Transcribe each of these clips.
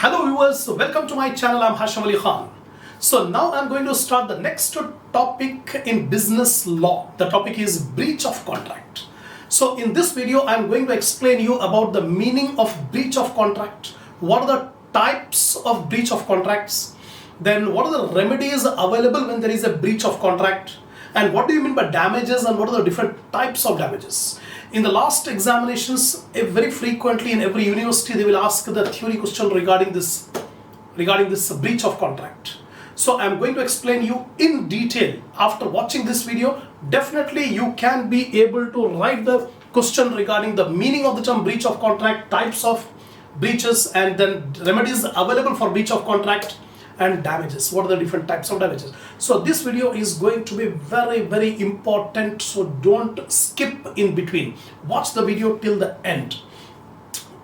Hello viewers, welcome to my channel. I'm Hasham. So now I'm going to start the next topic in business law. The topic is breach of contract. So in this video, I'm going to explain you about the meaning of breach of contract. What are the types of breach of contracts? Then what are the remedies available when there is a breach of contract? And what do you mean by damages and what are the different types of damages? In the last examinations, very frequently in every university, they will ask the theory question regarding this breach of contract. So I'm going to explain you in detail after watching this video. Definitely you can be able to write the question regarding the meaning of the term breach of contract, types of breaches, and then remedies available for breach of contract, and damages. What are the different types of damages? So this video is going to be very important, so don't skip in between. Watch the video till the end.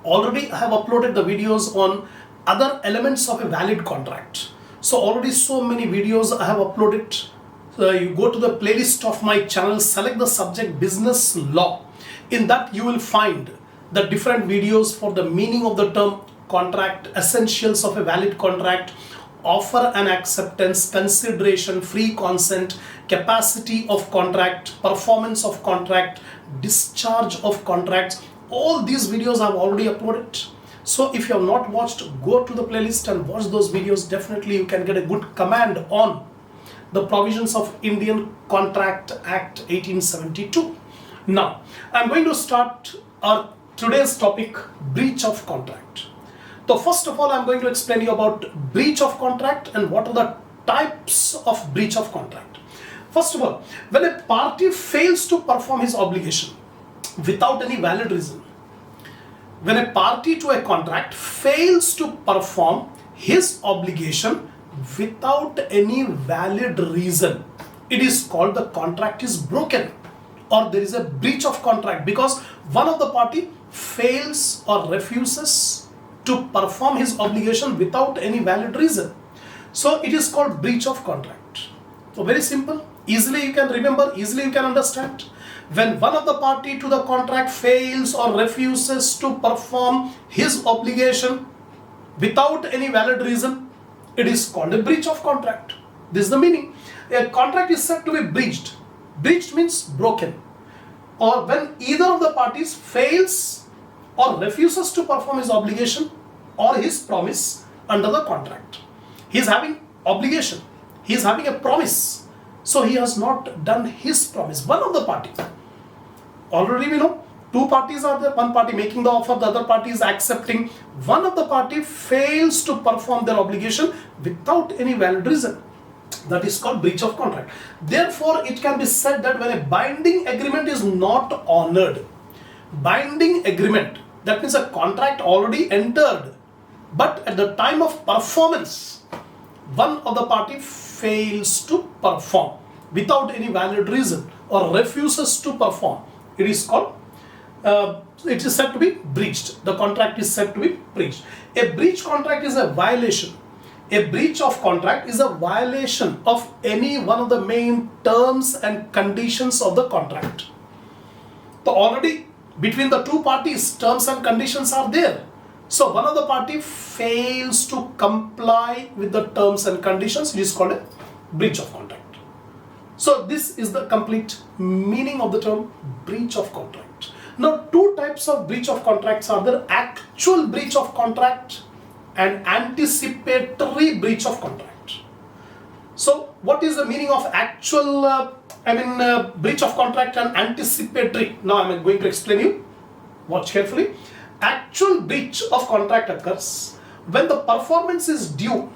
Already I have uploaded the videos on other elements of a valid contract. So already so many videos I have uploaded. So you go to the playlist of my channel, select the subject business law. In that you will find the different videos for the meaning of the term contract, essentials of a valid contract, offer and acceptance, consideration, free consent, capacity of contract, performance of contract, discharge of contracts. All these videos I've already uploaded. So if you have not watched, go to the playlist and watch those videos. Definitely you can get a good command on the provisions of Indian Contract Act 1872. Now, I'm going to start our today's topic, breach of contract. So first of all, I'm going to explain you about breach of contract and what are the types of breach of contract. First of all, when a party fails to perform his obligation without any valid reason, when a party to a contract fails to perform his obligation without any valid reason, it is called the contract is broken, or there is a breach of contract because one of the party fails or refuses to perform his obligation without any valid reason. So it is called breach of contract. So very simple, easily you can remember, easily you can understand. When one of the party to the contract fails or refuses to perform his obligation without any valid reason, it is called a breach of contract. This is the meaning. A contract is said to be breached. Breached means broken. Or when either of the parties fails or refuses to perform his obligation or his promise under the contract. He is having obligation, he is having a promise, so he has not done his promise. One of the party, already we know, two parties are there, one party making the offer, the other party is accepting. One of the party fails to perform their obligation without any valid reason. That is called breach of contract. Therefore, it can be said that when a binding agreement is not honored, binding agreement, that means a contract already entered, but at the time of performance, one of the party fails to perform without any valid reason or refuses to perform. It is called, it is said to be breached. The contract is said to be breached. A breach contract is a violation. A breach of contract is a violation of any one of the main terms and conditions of the contract. So already between the two parties, terms and conditions are there. So one of the party fails to comply with the terms and conditions, it is called a breach of contract. So this is the complete meaning of the term breach of contract. Now two types of breach of contracts are there: actual breach of contract and anticipatory breach of contract. So what is the meaning of actual breach of contract and anticipatory? Now I'm going to explain you. Watch carefully. Actual breach of contract occurs when the performance is due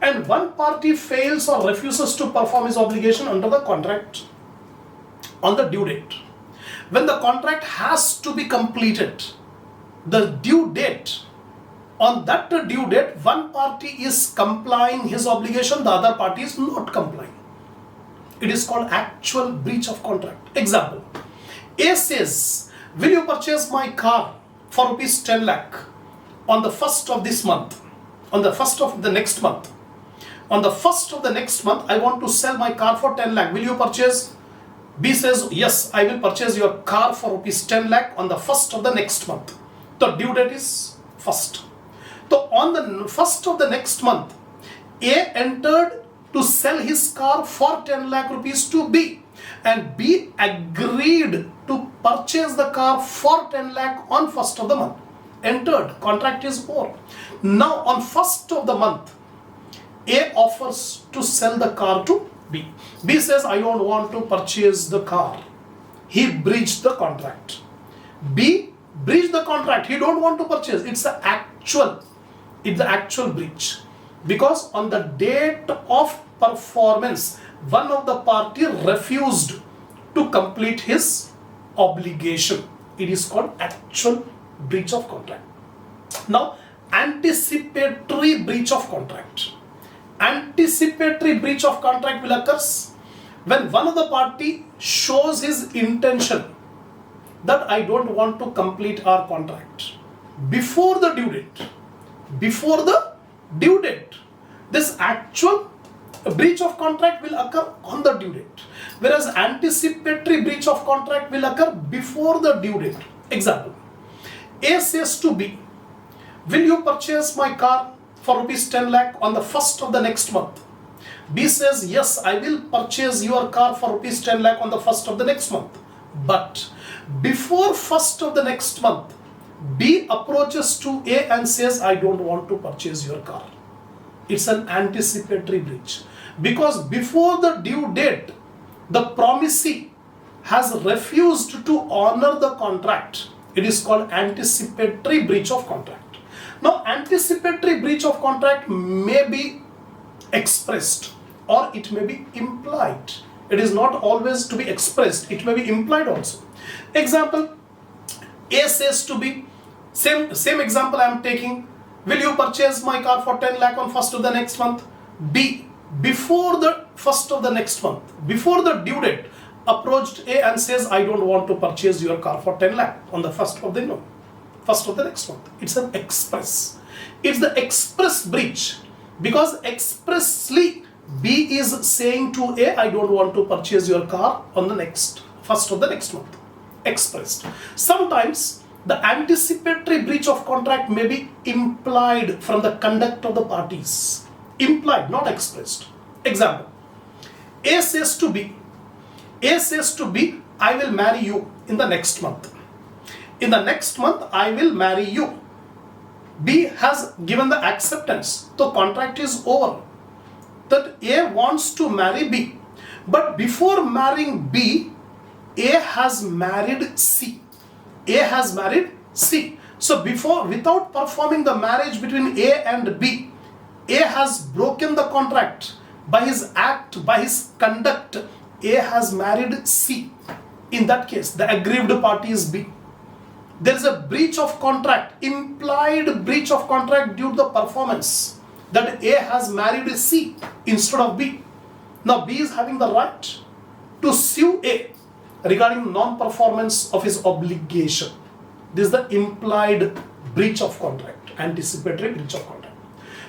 and one party fails or refuses to perform his obligation under the contract on the due date. When the contract has to be completed, the due date, on that due date, one party is complying his obligation, the other party is not complying. It is called actual breach of contract. Example, A says, will you purchase my car for rupees 10 lakh on the 1st of this month, on the 1st of the next month. On the 1st of the next month, I want to sell my car for 10 lakh. Will you purchase? B says, yes, I will purchase your car for rupees 10 lakh on the 1st of the next month. The due date is 1st. So on the first of the next month, A entered to sell his car for 10 lakh rupees to B, and B agreed to purchase the car for 10 lakh on first of the month. Entered, contract is over. Now on first of the month, A offers to sell the car to B. B says, I don't want to purchase the car. He breached the contract. B breached the contract. He don't want to purchase. It's the actual breach. Because on the date of performance, one of the party refused to complete his obligation. It is called actual breach of contract. Now, anticipatory breach of contract. Anticipatory breach of contract will occur when one of the party shows his intention that I don't want to complete our contract before the due date. Before the due date. This actual breach of contract will occur on the due date, whereas anticipatory breach of contract will occur before the due date. Example, A says to B, will you purchase my car for rupees 10 lakh on the first of the next month? B says, yes, I will purchase your car for rupees 10 lakh on the first of the next month. But before first of the next month, B approaches to A and says, I don't want to purchase your car. It's an anticipatory breach. Because before the due date, the promisee has refused to honor the contract. It is called anticipatory breach of contract. Now, anticipatory breach of contract may be expressed or it may be implied. It is not always to be expressed. It may be implied also. Example, A says to B, same example I am taking, will you purchase my car for 10 lakh on first of the next month? B, before the first of the next month, before the due date, approached A and says, I don't want to purchase your car for 10 lakh on the first of the next month. It's an express. It's the express breach, because expressly B is saying to A, I don't want to purchase your car on the first of the next month. Expressed. Sometimes the anticipatory breach of contract may be implied from the conduct of the parties. Implied, not expressed. Example, A says to B, I will marry you in the next month. In the next month, I will marry you. B has given the acceptance. The contract is over. That A wants to marry B. But before marrying B, A has married C. A has married C. So without performing the marriage between A and B, A has broken the contract. By his act, by his conduct, A has married C. In that case, the aggrieved party is B. There is a breach of contract, implied breach of contract due to the performance, that A has married C instead of B. Now B is having the right to sue A regarding non-performance of his obligation. This is the implied breach of contract, anticipatory breach of contract.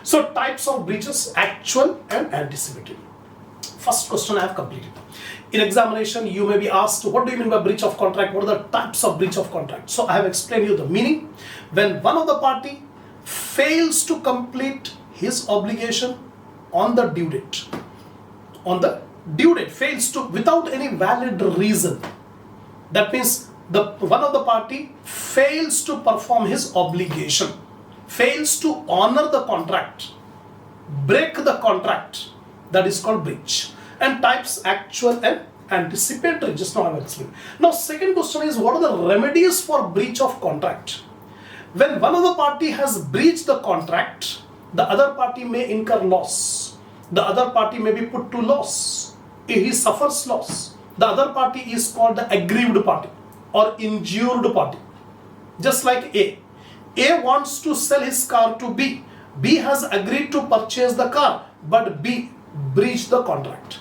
So types of breaches, actual and anticipatory. First question I have completed. In examination, you may be asked, what do you mean by breach of contract? What are the types of breach of contract? So I have explained you the meaning. When one of the party fails to complete his obligation on the due date, fails to, without any valid reason. That means one of the party fails to perform his obligation, fails to honor the contract, break the contract. That is called breach. And types, actual and anticipatory. Just now I have explained. Now second question is, what are the remedies for breach of contract? When one of the party has breached the contract, the other party may incur loss. The other party may be put to loss. He suffers loss. The other party is called the aggrieved party or injured party. Just like A. A wants to sell his car to B. B has agreed to purchase the car, but B breached the contract.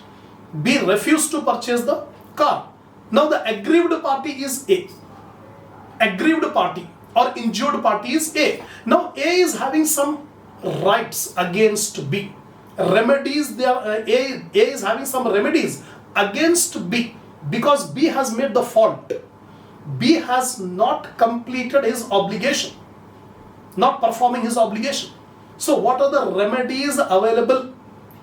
B refused to purchase the car. Now the aggrieved party is A. Aggrieved party or injured party is A. Now A is having some rights against B. Remedies, A is having some remedies against B because B has made the fault. B has not completed his obligation. not performing his obligation. So what are the remedies available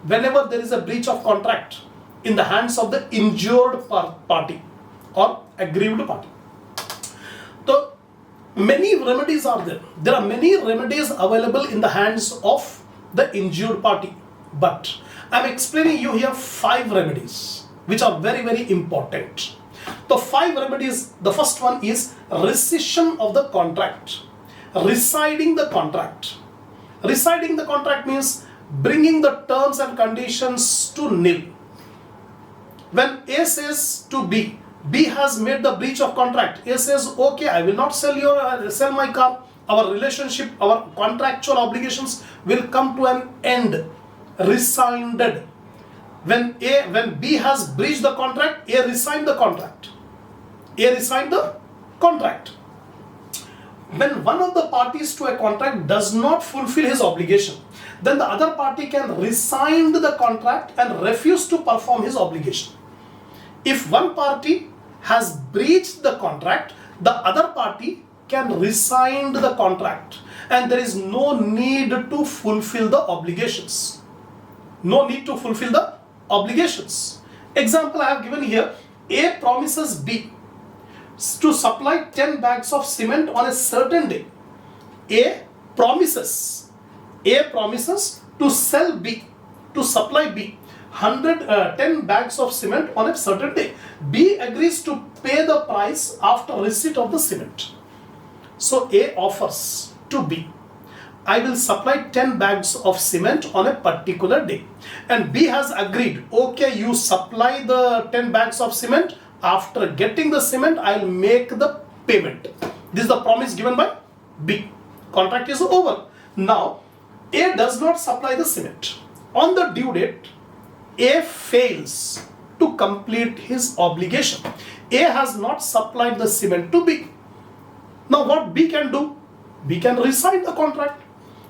whenever there is a breach of contract in the hands of the injured party or aggrieved party? So many remedies are there. There are many remedies available in the hands of the injured party. But I am explaining you here 5 remedies which are very, very important. The 5 remedies, the first one is rescission of the contract, reciting the contract. Reciting the contract means bringing the terms and conditions to nil. When A says to B, B has made the breach of contract. A says, okay, I will not sell my car. Our relationship, our contractual obligations will come to an end. Rescinded. When B has breached the contract, A resigned the contract. A resigned the contract. When one of the parties to a contract does not fulfill his obligation, then the other party can rescind the contract and refuse to perform his obligation. If one party has breached the contract, the other party can rescind the contract and there is no need to fulfill the obligations. No need to fulfill the obligations. Example I have given here, A promises B to supply 10 bags of cement on a certain day. A promises to sell B, to supply B 10 bags of cement on a certain day. B agrees to pay the price after receipt of the cement. So A offers to B, I will supply 10 bags of cement on a particular day. And B has agreed, okay, you supply the 10 bags of cement. After getting the cement, I will make the payment. This is the promise given by B. Contract is over. Now, A does not supply the cement. On the due date, A fails to complete his obligation. A has not supplied the cement to B. Now what B can do? B can rescind the contract.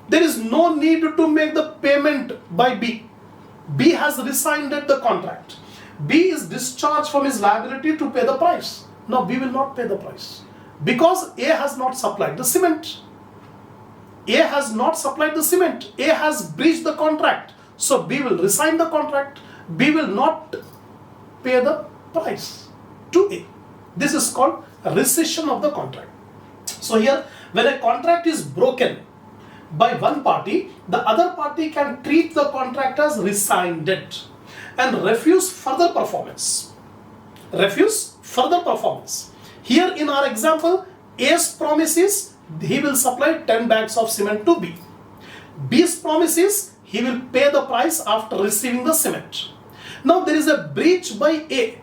There is no need to make the payment by B. B has rescinded the contract. B is discharged from his liability to pay the price. Now B will not pay the price because A has not supplied the cement. A has not supplied the cement. A has breached the contract. So B will rescind the contract. B will not pay the price to A. This is called rescission of the contract. So here, when a contract is broken by one party, the other party can treat the contract as rescinded and refuse further performance. Refuse further performance. Here in our example, A's promise is he will supply 10 bags of cement to B. B's promise is he will pay the price after receiving the cement. Now there is a breach by A.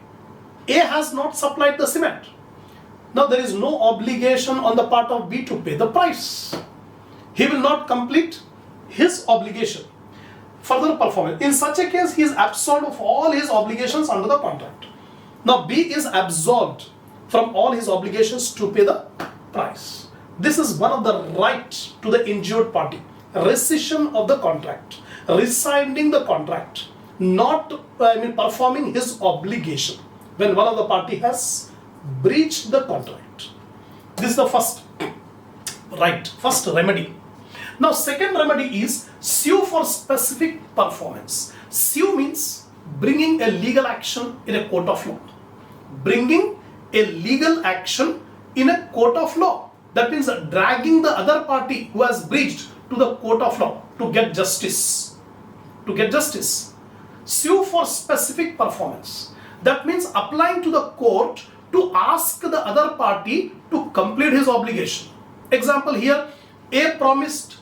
A has not supplied the cement. Now there is no obligation on the part of B to pay the price. He will not complete his obligation. Further performance. In such a case, he is absolved of all his obligations under the contract. Now B is absolved from all his obligations to pay the price. This is one of the rights to the injured party. Rescission of the contract. Rescinding the contract. Not performing his obligation when one of the party has breached the contract. This is the first right, first remedy. Now second remedy is sue for specific performance. Sue means bringing a legal action in a court of law. Bringing a legal action in a court of law. That means dragging the other party who has breached to the court of law to get justice. To get justice. Sue for specific performance. That means applying to the court to ask the other party to complete his obligation. Example here, A promised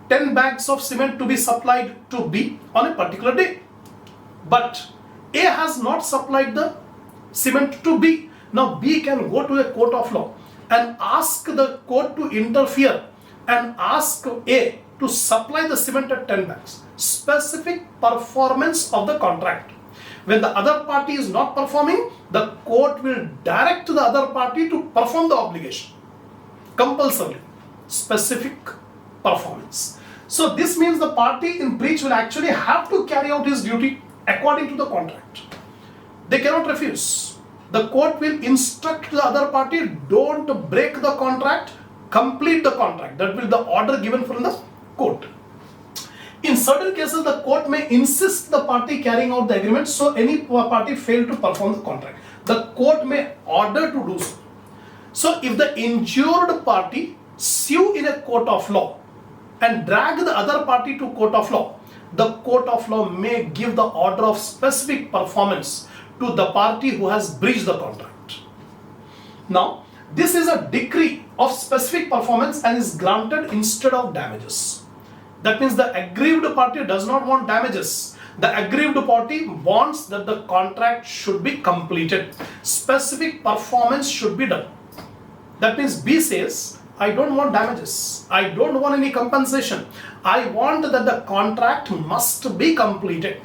10 bags of cement to be supplied to B on a particular day. But A has not supplied the cement to B. Now B can go to a court of law and ask the court to interfere and ask A to supply the cement at 10 bags. Specific performance of the contract. When the other party is not performing, the court will direct the other party to perform the obligation. Compulsorily. Specific performance. So this means the party in breach will actually have to carry out his duty according to the contract. They cannot refuse. The court will instruct the other party, don't break the contract, complete the contract. That will be the order given from the court. In certain cases, the court may insist the party carrying out the agreement, so any party fail to perform the contract, the court may order to do so. So if the injured party sue in a court of law and drag the other party to court of law, the court of law may give the order of specific performance to the party who has breached the contract. Now, this is a decree of specific performance and is granted instead of damages. That means the aggrieved party does not want damages. The aggrieved party wants that the contract should be completed. Specific performance should be done. That means B says, I don't want damages. I don't want any compensation. I want that the contract must be completed.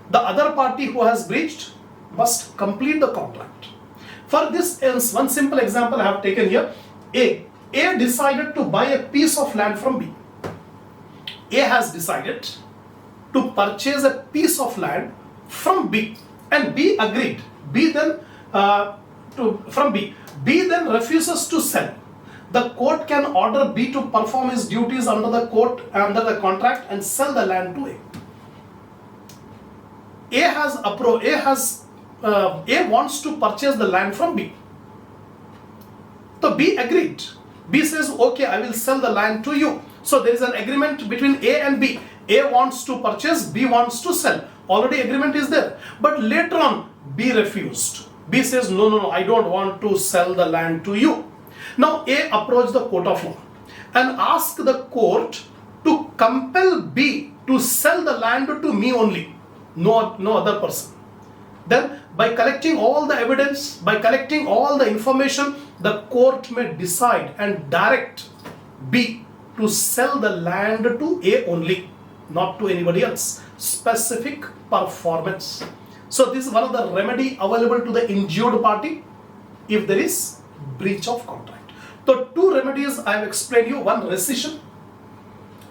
The other party who has breached must complete the contract. For this, one simple example I have taken here. A decided to buy a piece of land from B. A has decided to purchase a piece of land from B and B agreed. B then refuses to sell. The court can order B to perform his duties under the contract and sell the land to A. A wants to purchase the land from B. So B agreed. B says, okay, I will sell the land to you. So there is an agreement between A and B. A wants to purchase, B wants to sell. Already agreement is there. But later on, B refused. B says, no, I don't want to sell the land to you. Now A approached the court of law and asked the court to compel B to sell the land to me only, no other person. Then by collecting all the evidence, by collecting all the information, the court may decide and direct B to sell the land to A only, not to anybody else. Specific performance. So this is one of the remedy available to the injured party if there is breach of contract. So two remedies I have explained you. One, rescission.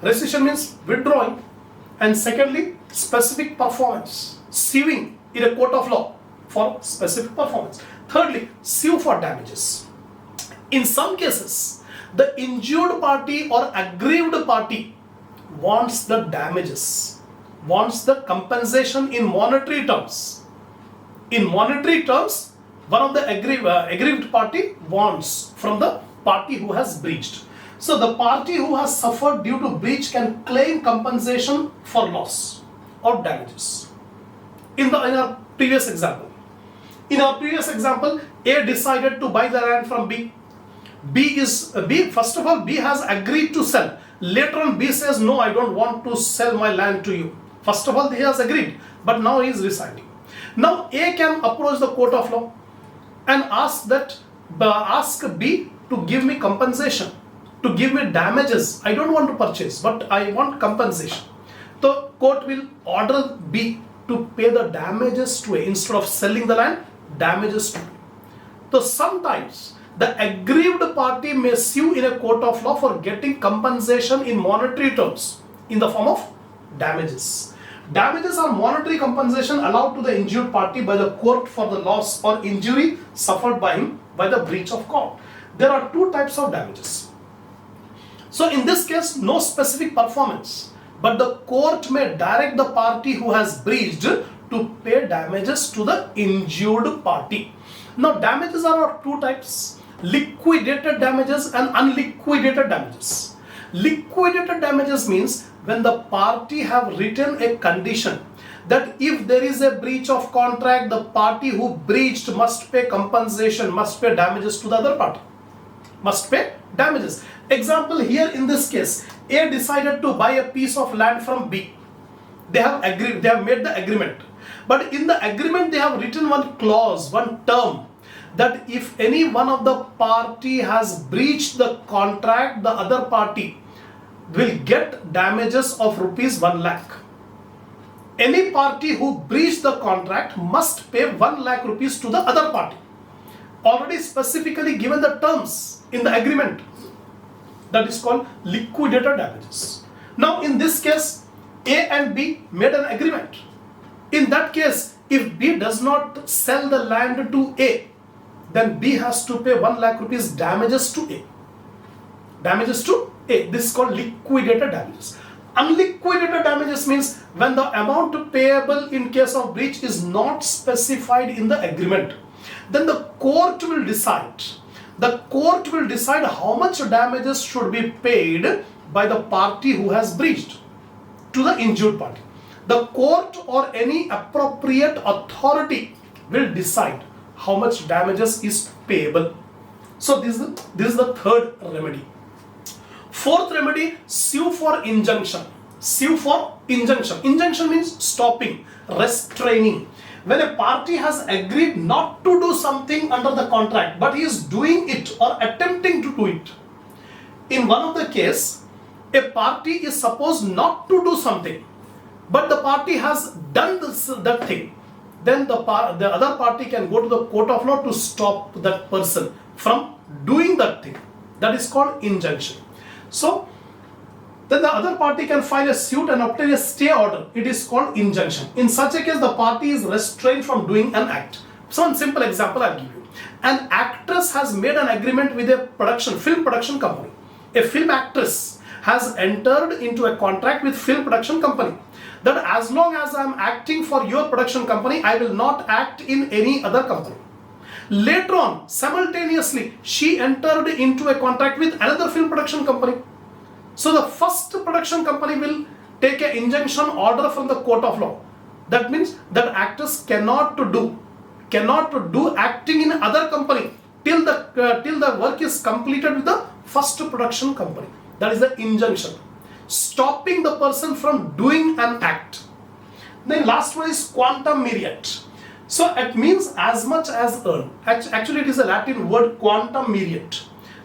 Rescission means withdrawing. And secondly, specific performance. Suing in a court of law for specific performance. Thirdly, sue for damages. In some cases, the injured party or aggrieved party wants the damages, wants the compensation in monetary terms. In monetary terms, one of the aggrieved party wants from the party who has breached. So the party who has suffered due to breach can claim compensation for loss or damages. In our previous example, A decided to buy the land from B. First of all, B has agreed to sell. Later on, B says, no, I don't want to sell my land to you. First of all, he has agreed, but now he is resigning. Now A can approach the court of law and ask B to give me compensation, to give me damages. I don't want to purchase, but I want compensation. The court will order B to pay the damages to A. Instead of selling the land, damages to A. So sometimes the aggrieved party may sue in a court of law for getting compensation in monetary terms in the form of damages. Damages are monetary compensation allowed to the injured party by the court for the loss or injury suffered by him by the breach of court. There are two types of damages. So in this case, no specific performance, but the court may direct the party who has breached to pay damages to the injured party. Now damages are of two types: liquidated damages and unliquidated damages. Liquidated damages means when the party have written a condition that if there is a breach of contract, the party who breached must pay compensation, must pay damages to the other party, must pay damages. Example, here in this case, A decided to buy a piece of land from B. They have agreed, they have made the agreement. But in the agreement, they have written one clause, one term, that if any one of the party has breached the contract, the other party will get damages of rupees 1 lakh. Any party who breached the contract must pay 1 lakh rupees to the other party. Already specifically given the terms in the agreement. That is called liquidator damages. Now in this case, A and B made an agreement. In that case, if B does not sell the land to A, then B has to pay 1 lakh rupees damages to A. damages to A. This is called liquidated damages. Unliquidated damages means when the amount payable in case of breach is not specified in the agreement. Then the court will decide. The court will decide how much damages should be paid by the party who has breached to the injured party. The court or any appropriate authority will decide how much damages is payable. So this is the third remedy. Fourth remedy, sue for injunction. Sue for injunction. Injunction means stopping, restraining. When a party has agreed not to do something under the contract, but he is doing it or attempting to do it. In one of the case, a party is supposed not to do something, but the party has done that thing. Then the other party can go to the court of law to stop that person from doing that thing. That is called injunction. So then the other party can file a suit and obtain a stay order. It is called injunction. In such a case, the party is restrained from doing an act. So one simple example I'll give you. An actress has made an agreement with a film production company. A film actress has entered into a contract with film production company that as long as I am acting for your production company, I will not act in any other company. Later on, simultaneously, she entered into a contract with another film production company. So the first production company will take an injunction order from the court of law. That means that actors cannot do acting in other company till the work is completed with the first production company. That is the injunction, stopping the person from doing an act. Then last one is quantum myriad. So it means as much as earned. Actually, it is a Latin word quantum myriad.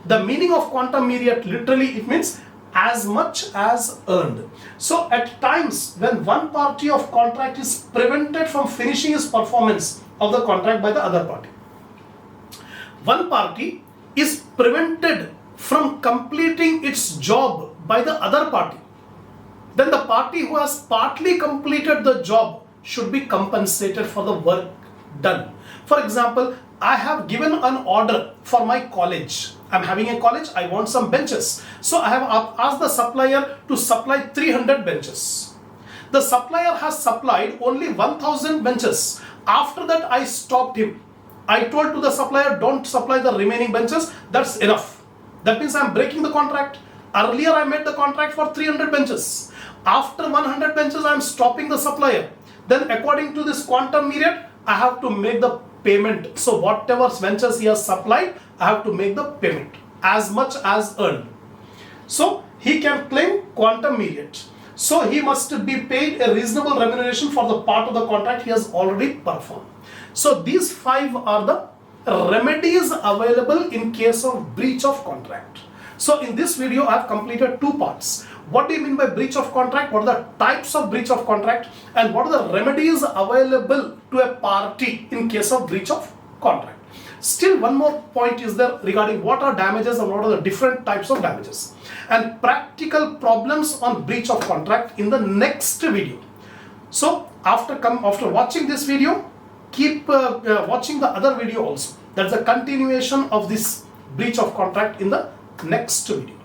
The meaning of quantum myriad literally it means as much as earned. So at times when one party of contract is prevented from finishing his performance of the contract by the other party, one party is prevented from completing its job by the other party, then the party who has partly completed the job should be compensated for the work done. For example, I have given an order for my college. I'm having a college, I want some benches. So I have asked the supplier to supply 300 benches. The supplier has supplied only 1000 benches. After that, I stopped him. I told to the supplier, don't supply the remaining benches, that's enough. That means I'm breaking the contract. Earlier, I made the contract for 300 benches. After 100 benches, I'm stopping the supplier. Then according to this quantum myriad, I have to make the payment. So whatever benches he has supplied, I have to make the payment as much as earned. So he can claim quantum myriad. So he must be paid a reasonable remuneration for the part of the contract he has already performed. So these 5 are the remedies available in case of breach of contract. So in this video, I have completed 2 parts. What do you mean by breach of contract? What are the types of breach of contract? And what are the remedies available to a party in case of breach of contract? Still one more point is there regarding what are damages and what are the different types of damages. And practical problems on breach of contract in the next video. So after watching this video, keep watching the other video also. That's a continuation of this breach of contract in the next video.